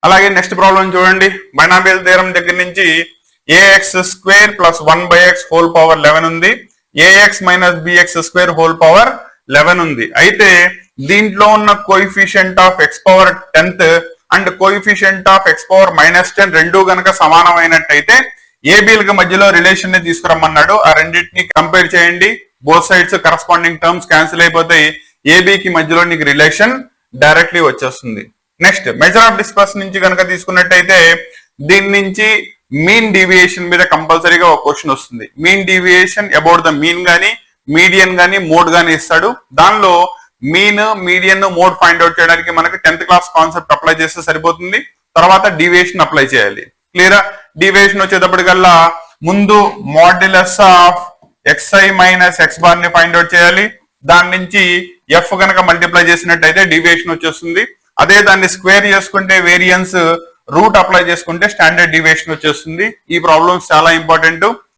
అలాగే next problem చూడండి. Binomial theorem దగ్గర నుంచి a x square plus 1/x whole power 11 ఉంది, a x minus b x square whole power 11 ఉంది. అయితే దీంట్లో ఉన్న coefficient of x power 10th and coefficient of x power -10 రెండు గనక సమానమైనట్టయితే ఏబీలకు మధ్యలో రిలేషన్ ని తీసుకురమ్మన్నాడు. ఆ రెండింటిని కంపేర్ చేయండి. Both sides corresponding terms cancel అయిపోతాయి. ఏబీకి మధ్యలో నీకు రిలేషన్ డైరెక్ట్లీ వచ్చేస్తుంది. నెక్స్ట్ మెజర్ ఆఫ్ డిస్పర్స్ నుంచి కనుక తీసుకున్నట్టయితే దీని నుంచి మీన్ డీవియేషన్ మీద కంపల్సరీగా ఒక క్వశ్చన్ వస్తుంది. Mean deviation about the mean గానీ మీడియన్ గానీ మోడ్ గానీ ఇస్తాడు. దానిలో mean median mode find out చేయడానికి మనకి 10th క్లాస్ కాన్సెప్ట్ అప్లై చేస్తే సరిపోతుంది. తర్వాత డీవియేషన్ అప్లై చేయాలి. క్లియరా? డీవియేషన్ వచ్చేటప్పటికల్లా ముందు modulus of xi minus x bar ని ఫైండ్ అవుట్ చేయాలి. దాని నుంచి ఎఫ్ కనుక మల్టిప్లై చేసినట్టయితే డీవియేషన్ వచ్చేస్తుంది. అదే దాన్ని స్క్వేర్ చేసుకుంటే వేరియన్స్, రూట్ అప్లై చేసుకుంటే స్టాండర్డ్ డీవియేషన్ వచ్చేస్తుంది. ఈ ప్రాబ్లమ్స్ చాలా ఇంపార్టెంట్.